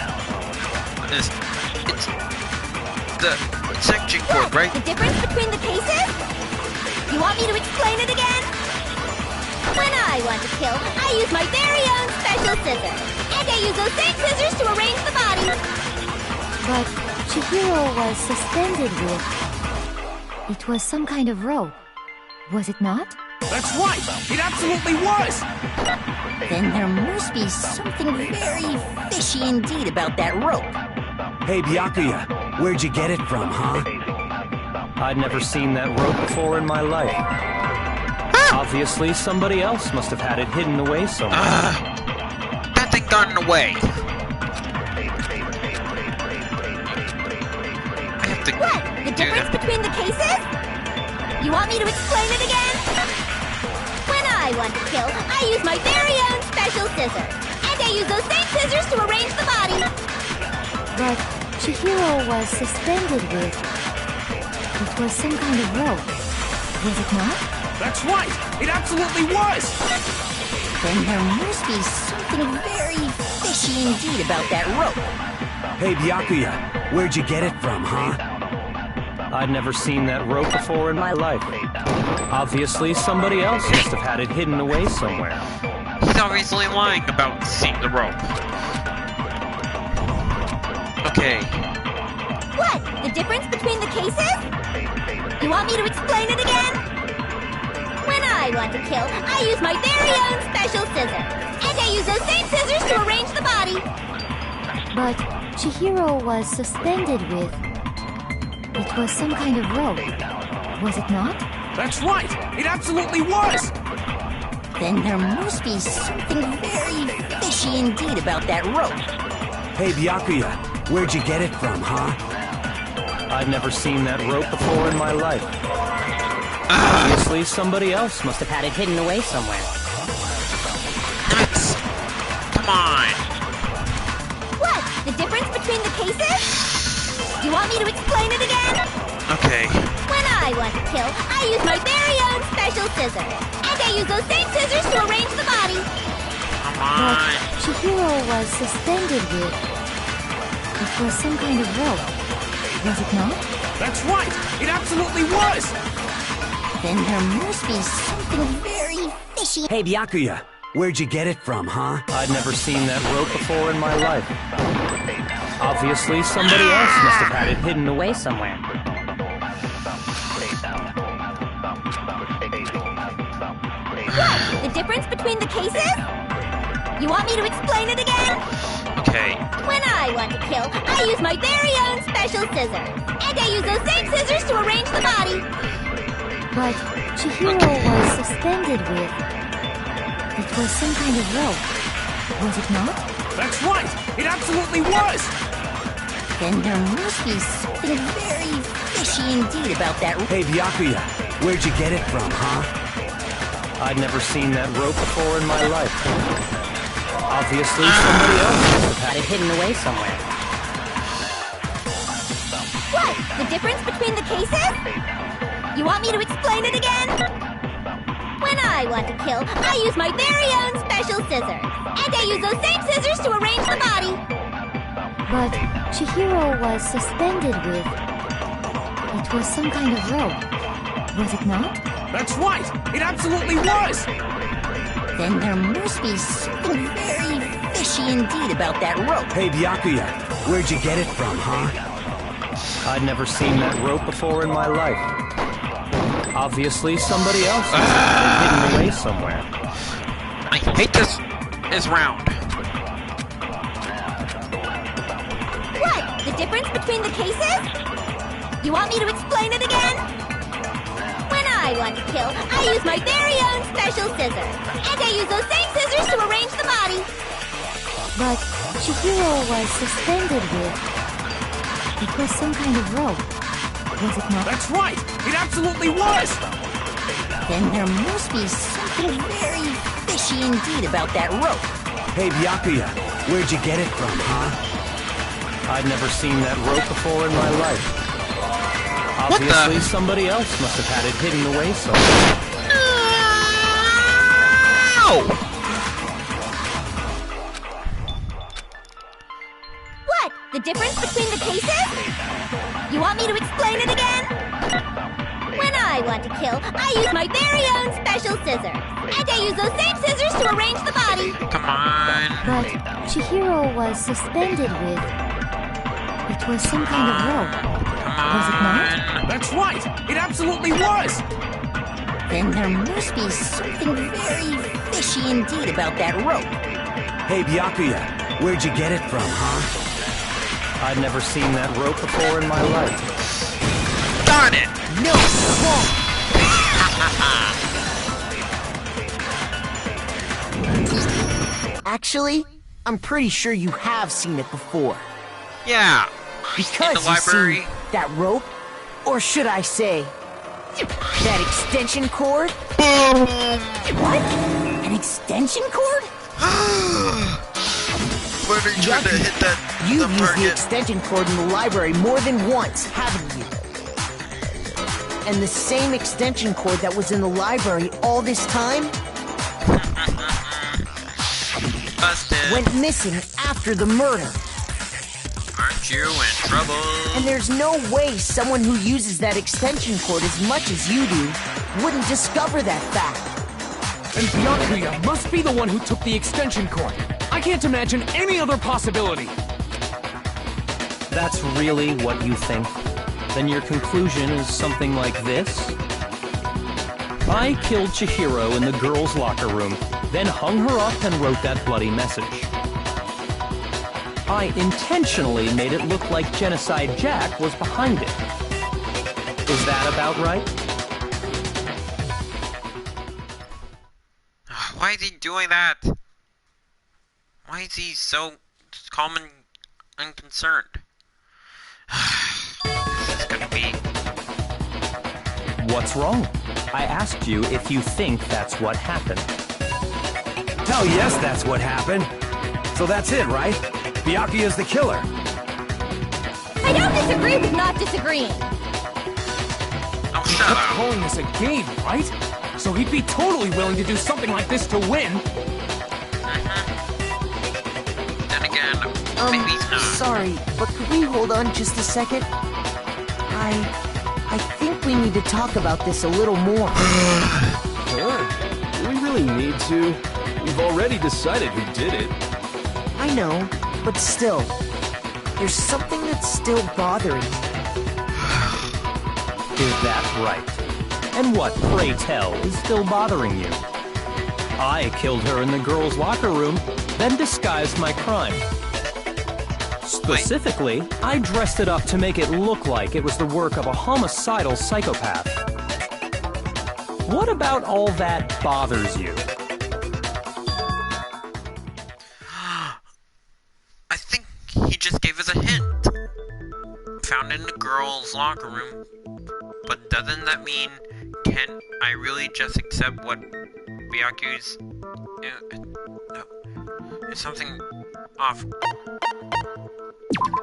It's the section code, right? The difference between the cases? You want me to explain it again? When I want to kill, I use my very own special scissors. And I use those same scissors to arrange the body. But Chihiro was suspended with... It was some kind of rope. Was it not? That's right! It absolutely was! Then there must be something very fishy indeed about that rope. Hey, Byakuya, where'd you get it from, huh? I'd never seen that rope before in my life. Obviously, somebody else must have had it hidden away somewhere. That thing got away. I have to What? The difference between the cases? You want me to explain it again? When I want to kill, I use my very own special scissors. And I use those same scissors to arrange the body. But Chihiro was suspended with... It was some kind of rope. Was it not? That's right! It absolutely was! Then there must be something very fishy indeed about that rope. Hey, Byakuya, where'd you get it from, huh? I'd never seen that rope before in my life. Obviously, somebody else must have had it hidden away somewhere. He's obviously lying about seeing the rope. Okay. What? The difference between the cases? You want me to explain it again? When I want to kill, I use my very own special scissors. And I use those same scissors to arrange the body. But Chihiro was suspended with... It was some kind of rope. Was it not? That's right! It absolutely was! Then there must be something very fishy indeed about that rope. Hey, Byakuya, where'd you get it from, huh? I'd never seen that rope before in my life. Obviously, somebody else must have had it hidden away somewhere. Come on. What? The difference between the cases? You want me to explain it again? Okay. When I want to kill, I use my very own special scissors. And I use those same scissors to arrange the body. Come on. But Chihiro was suspended with... It was some kind of rope. Was it not? That's right! It absolutely was! Then there must be something very fishy. Hey, Byakuya, where'd you get it from, huh? I'd never seen that rope before in my life. Obviously, somebody else must have had it hidden away somewhere. What? The difference between the cases? You want me to explain it again? Okay. When I want to kill, I use my very own special scissors. And I use those same scissors to arrange the body. But Chihiro was suspended with... It was some kind of rope. Was it not? That's right! It absolutely was! Then there must be something very fishy indeed about that. Hey, Byakuya, where'd you get it from, huh? I'd never seen that rope before in my life. Obviously, somebody else must have had it hidden away somewhere. What? The difference between the cases? You want me to explain it again? When I want to kill, I use my very own special scissors. And I use those same scissors to arrange the body. But Chihiro was suspended with... It was some kind of rope. Was it not? That's right! It absolutely was! Then there must be something very fishy indeed about that rope. Hey, Byakuya, where'd you get it from, huh? I'd never seen that rope before in my life. Obviously, somebody else must have had it hidden away somewhere. I hate this round. What? The difference between the cases? You want me to explain it again? When I want to kill, I use my very own special scissors. And I use those same scissors to arrange the body. But Chihiro was suspended with... It was some kind of rope. Was it not? That's right! It absolutely was! Then there must be something very fishy indeed about that rope. Hey, Byakuya, where'd you get it from, huh? I'd never seen that rope before in my life. Obviously, somebody else must have had it hidden away somewhere. No! What? The difference between the cases? You want me to explain it again? When I want to kill, I use my very own special scissors. And I use those same scissors to arrange the body. Come on. But Chihiro was suspended with... It was some kind of rope. Was it not? That's right! It absolutely was! Then there must be something very fishy indeed about that rope. Hey, Byakuya, where'd you get it from, huh? I'd never seen that rope before in my life. Darn it! No, Actually, I'm pretty sure you have seen it before. Yeah. Because in the library. You see that rope, or should I say, that extension cord? What? An extension cord? When are you trying to hit that? You've used the extension cord in the library more than once, haven't you? And the same extension cord that was in the library all this time Busted. went missing after the murder. Aren't you in trouble? And there's no way someone who uses that extension cord as much as you do wouldn't discover that fact. And Byakuya must be the one who took the extension cord. I can't imagine any other possibility. That's really what you think? Then your conclusion is something like this? I killed Chihiro in the girls' locker room, then hung her up and wrote that bloody message. I intentionally made it look like Genocide Jack was behind it. Is that about right? Why is he doing that? Why is he so calm and unconcerned? This is gonna be... What's wrong? I asked you if you think that's what happened. Hell yes, that's what happened. So that's it, right? Byakuya's the killer. I don't disagree with not disagreeing. Oh, He shut kept up. calling this a game, right? So he'd be totally willing to do something like this to win. Then again, maybe he's not. Sorry, but could we hold on just a second? I think we need to talk about this a little more. Huh? Do we really need to? We've already decided who did it. I know, but still, there's something that's still bothering me. Is that right? And what, pray tell, is still bothering you? I killed her in the girls' locker room, then disguised my crime. Specifically, I dressed it up to make it look like it was the work of a homicidal psychopath. What about all that bothers you? I think he just gave us a hint. Found in the girls' locker room. But doesn't that mean, can I really just accept what Byaku's... No. There's something off.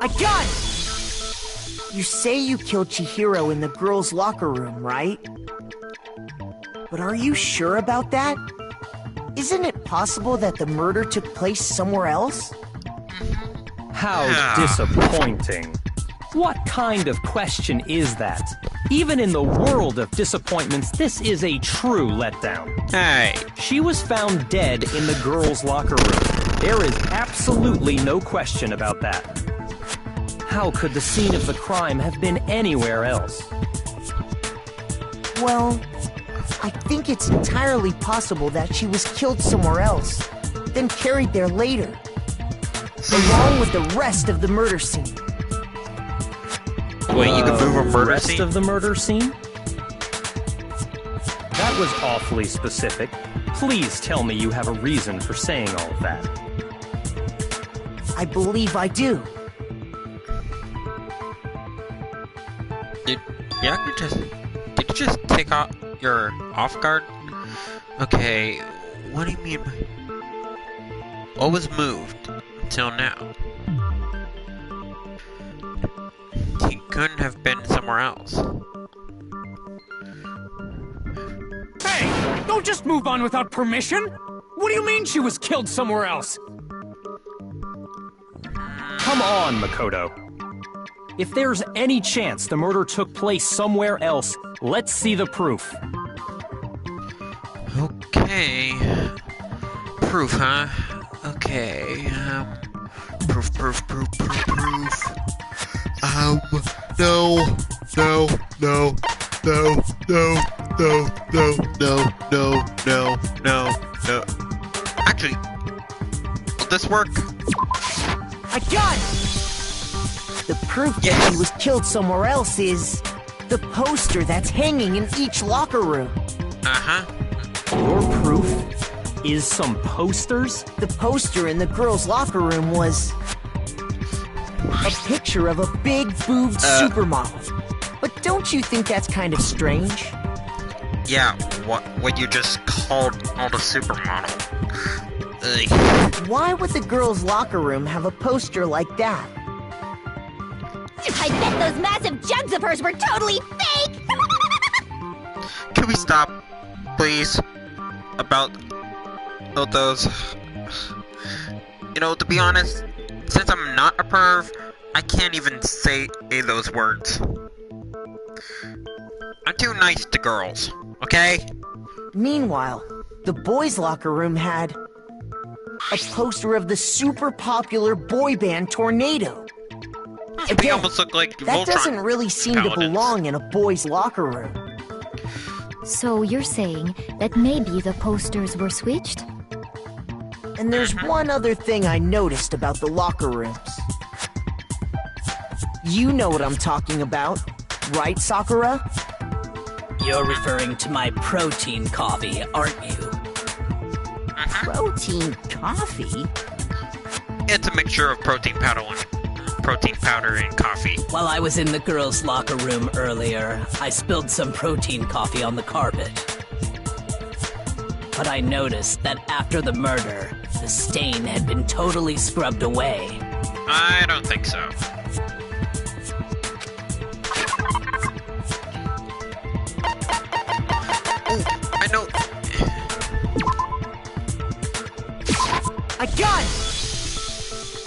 I got it! You say you killed Chihiro in the girls' locker room, right? But are you sure about that? Isn't it possible that the murder took place somewhere else? How disappointing. What kind of question is that? Even in the world of disappointments, this is a true letdown. Hey. She was found dead in the girls' locker room. There is absolutely no question about that. How could the scene of the crime have been anywhere else? Well, I think it's entirely possible that she was killed somewhere else, then carried there later, along with the rest of the murder scene. Wait, you can move a murder rest scene? of the murder scene? That was awfully specific. Please tell me you have a reason for saying all of that. I believe I do. Did you just take off your off guard? Okay, what do you mean by... What was moved until now? He couldn't have been somewhere else. Hey, don't just move on without permission! What do you mean she was killed somewhere else? Come on, Makoto. If there's any chance the murder took place somewhere else, let's see the proof. Okay. Proof, huh? Okay, proof. No. Actually, will this work? I got it! The proof that she was killed somewhere else is the poster that's hanging in each locker room. Uh-huh. Your proof is some posters? The poster in the girls' locker room was a picture of a big-boobed supermodel. But don't you think that's kind of strange? Yeah, what you just called all the supermodel. Ugh. Why would the girls' locker room have a poster like that? I bet those massive jugs of hers were totally fake! Can we stop, please? About those... You know, to be honest, since I'm not a perv, I can't even say those words. I'm too nice to girls, okay? Meanwhile, the boys' locker room had a poster of the super popular boy band Tornado. They almost look like that Voltron doesn't really seem to belong in a boys' locker room. So you're saying that maybe the posters were switched? And there's one other thing I noticed about the locker rooms. You know what I'm talking about, right, Sakura? You're referring to my protein coffee, aren't you? Protein coffee? It's a mixture of protein powder and coffee. While I was in the girls' locker room earlier, I spilled some protein coffee on the carpet. But I noticed that after the murder, the stain had been totally scrubbed away. I don't think so. Oh, I know. I got it!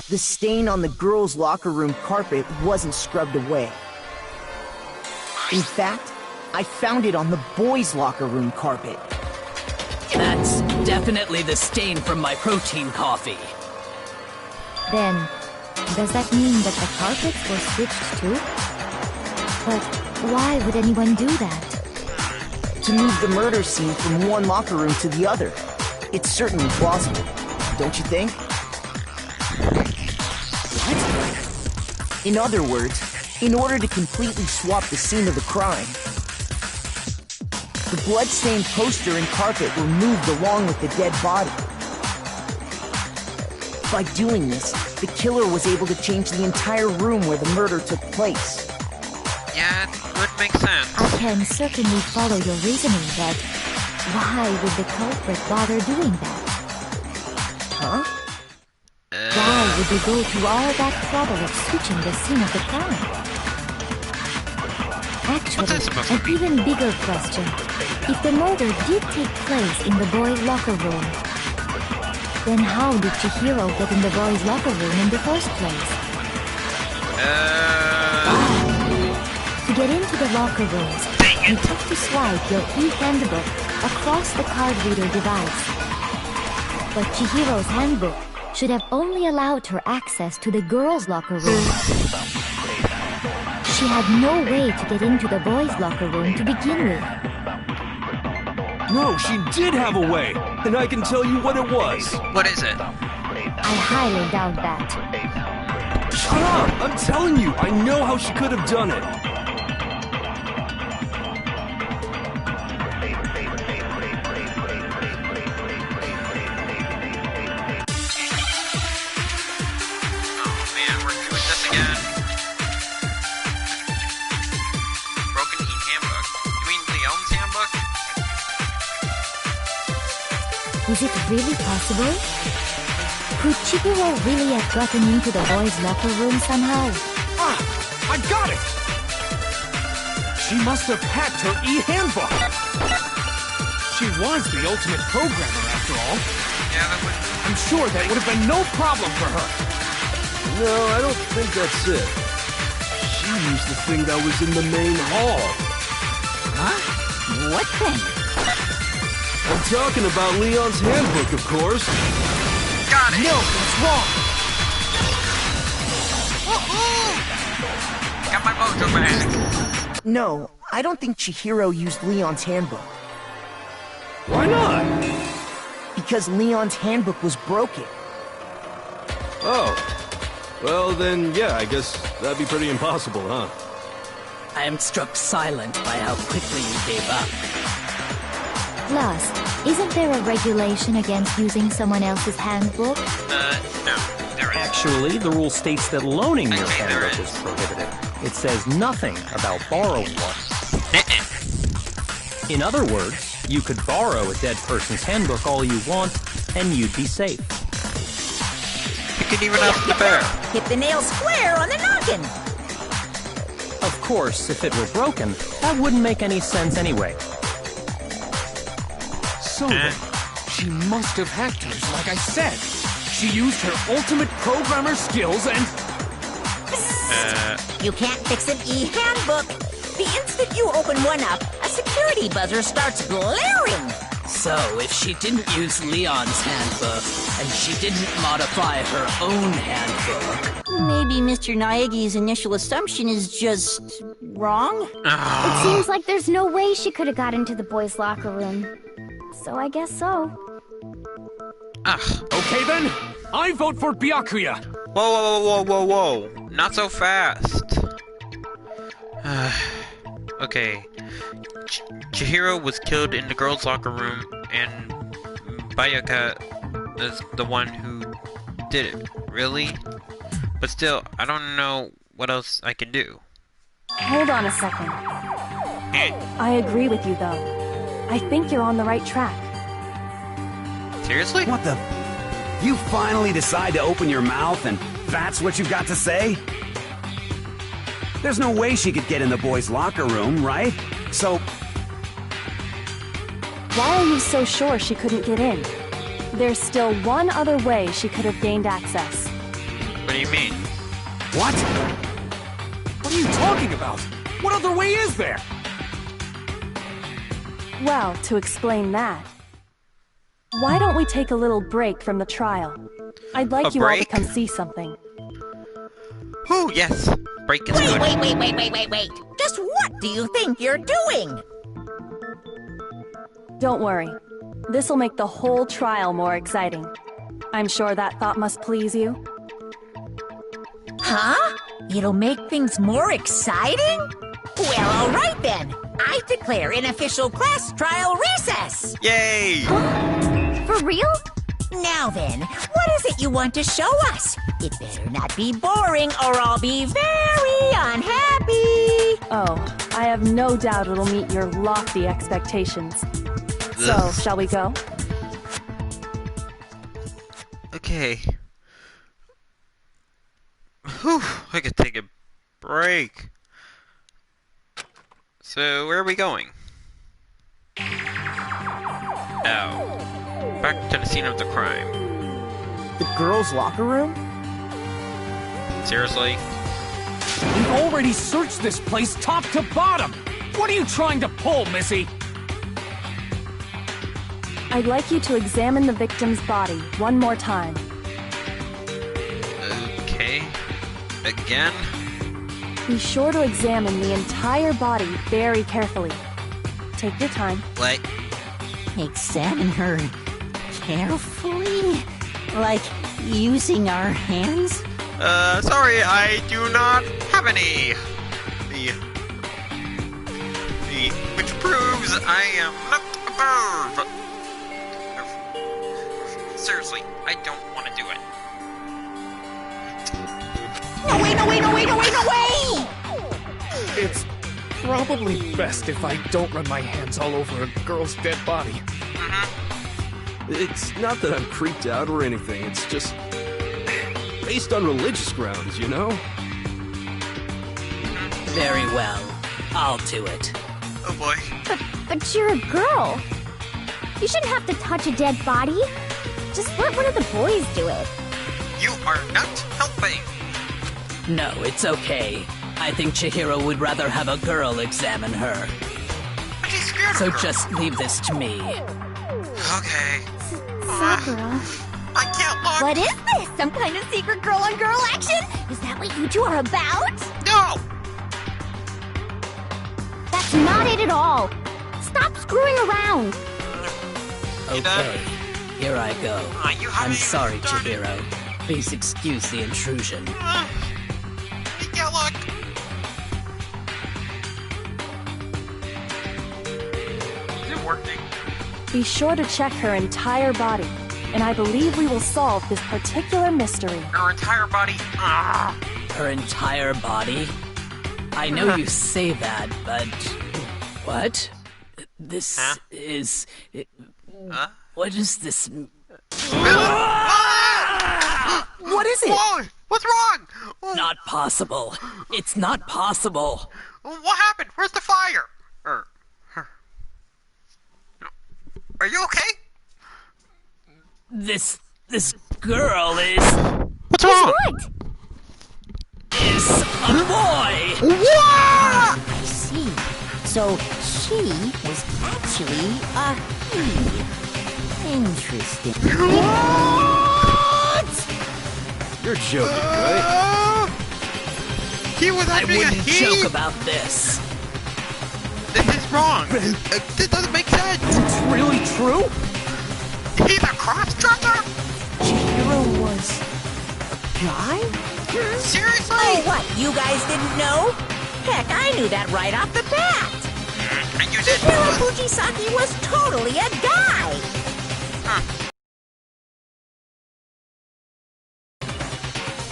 The stain on the girls' locker room carpet wasn't scrubbed away. In fact, I found it on the boys' locker room carpet. That's definitely the stain from my protein coffee. Then, does that mean that the carpets were switched too? But why would anyone do that? To move the murder scene from one locker room to the other. It's certainly plausible, don't you think? What? In other words, in order to completely swap the scene of the crime, the blood-stained poster and carpet were moved along with the dead body. By doing this, the killer was able to change the entire room where the murder took place. Yeah, it would make sense. I can certainly follow your reasoning, but why would the culprit bother doing that? Huh? Why would they go through all that trouble of switching the scene of the crime? Actually, an even bigger question. If the murder did take place in the boys' locker room, then how did Chihiro get in the boys' locker room in the first place? To get into the locker rooms, you have to swipe your e-handbook across the card reader device. But Chihiro's handbook should have only allowed her access to the girls' locker room. She had no way to get into the boys' locker room to begin with. No, she did have a way, and I can tell you what it was. What is it? I highly doubt that. Shut up! I'm telling you, I know how she could have done it. Is it really possible? Could Chihiro really have gotten into the boys' locker room somehow? Ah! I got it! She must have hacked her e-handbook! She was the ultimate programmer, after all. Yeah, that would... I'm sure that would have been no problem for her. No, I don't think that's it. She used the thing that was in the main hall. Huh? What thing? I'm talking about Leon's handbook, of course. Got it! No, it's wrong! Got my mojo back! No, I don't think Chihiro used Leon's handbook. Why not? Because Leon's handbook was broken. Oh. Well, then, yeah, I guess that'd be pretty impossible, huh? I am struck silent by how quickly you gave up. Plus, isn't there a regulation against using someone else's handbook? No, there isn't. Actually, the rule states that loaning your handbook is prohibited. It says nothing about borrowing one. In other words, you could borrow a dead person's handbook all you want, and you'd be safe. You could even ask the bear. Hit the nail square on the noggin. Of course, if it were broken, that wouldn't make any sense anyway. So then, she must have hacked hers, like I said. She used her ultimate programmer skills and... You can't fix an e-handbook. The instant you open one up, a security buzzer starts blaring. So, if she didn't use Leon's handbook, and she didn't modify her own handbook... Maybe Mr. Naegi's initial assumption is just... wrong? It seems like there's no way she could have got into the boys' locker room. So I guess so. Okay then, I vote for Byakuya. Whoa, whoa, whoa, whoa, whoa. Not so fast. Okay. Chihiro was killed in the girls' locker room, and Bayaka is the one who did it. Really? But still, I don't know what else I can do. Hold on a second. I agree with you, though. I think you're on the right track. Seriously? What the... You finally decide to open your mouth and that's what you've got to say? There's no way she could get in the boys' locker room, right? So... Why are you so sure she couldn't get in? There's still one other way she could have gained access. What do you mean? What? What are you talking about? What other way is there? Well, to explain that, why don't we take a little break from the trial? I'd like you all to come see something. Oh, yes. Break is good. Wait. Just what do you think you're doing? Don't worry. This'll make the whole trial more exciting. I'm sure that thought must please you. Huh? It'll make things more exciting? Well, all right then. I declare an official class trial recess. Yay! For real? Now then, what is it you want to show us? It better not be boring or I'll be very unhappy. Oh, I have no doubt it'll meet your lofty expectations. So, shall we go? Okay. Whew, I could take a break. So, where are we going? Oh. Back to the scene of the crime. The girls' locker room? Seriously? We've already searched this place top to bottom! What are you trying to pull, Missy? I'd like you to examine the victim's body one more time. Okay. Again? Be sure to examine the entire body very carefully. Take your time. Like... Examine her carefully? Like using our hands? Sorry, I do not have any. Which proves I am not a perv. Seriously, I don't want to do it. No way! It's probably best if I don't run my hands all over a girl's dead body. It's not that I'm creeped out or anything, it's just... based on religious grounds, you know? Very well. I'll do it. Oh boy. But you're a girl. You shouldn't have to touch a dead body. Just let one of the boys do it. You are not helping. No, it's okay. I think Chihiro would rather have a girl examine her. But he's scared So of her. just leave this to me. Okay. Sakura. I can't look. What is this? Some kind of secret girl-on-girl action? Is that what you two are about? No! That's not it at all. Stop screwing around. Okay, here I go. You I'm haven't sorry, even started. Chihiro. Please excuse the intrusion. I can't look. Is it working? Be sure to check her entire body, and I believe we will solve this particular mystery. Her entire body? Her entire body? I know you say that, but... What? This is... What is this... What is it? Whoa! What's wrong? Not possible. It's not possible. What happened? Where's the fire? Are you okay? This girl is... What's wrong? What? Is a boy! What? I see. So she was actually a he. Interesting. What? You're joking, right? He was I actually wouldn't a he? joke about this. This is wrong. This doesn't make sense. It's really true? He's a cross-dresser? Chihiro was a guy? Seriously? Oh, what? You guys didn't know? Heck, I knew that right off the bat. And you did? Hiro Fujisaki was totally a guy.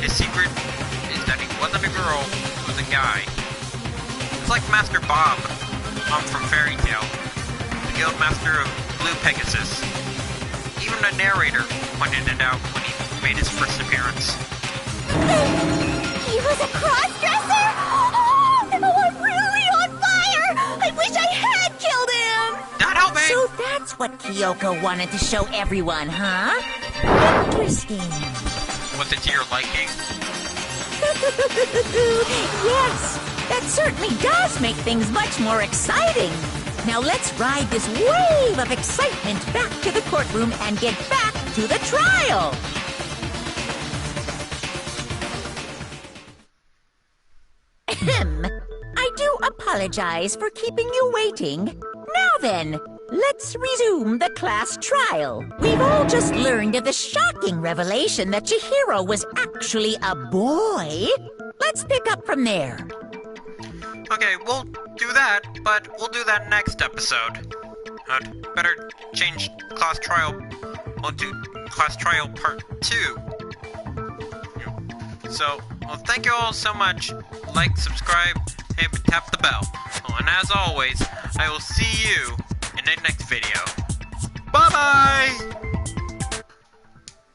His secret is that he wasn't a girl, he was a guy. It's like Master Bob, from Fairy Tail, the Guild Master of Blue Pegasus. Even the narrator pointed it out when he made his first appearance. He was a cross-dresser? Oh, I'm really on fire! I wish I had killed him! Not helping! So that's what Kyoko wanted to show everyone, huh? Interesting. Was it to your liking? Yes, that certainly does make things much more exciting. Now let's ride this wave of excitement back to the courtroom and get back to the trial. I do apologize for keeping you waiting. Now then, let's resume the class trial. We've all just learned of the shocking revelation that Chihiro was actually a boy. Let's pick up from there. Okay, we'll do that, but we'll do that next episode. Better change class trial. We'll do class trial part 2. So, well, thank you all so much. Like, subscribe, and tap the bell. Oh, and as always, I will see you in the next video. Bye-bye!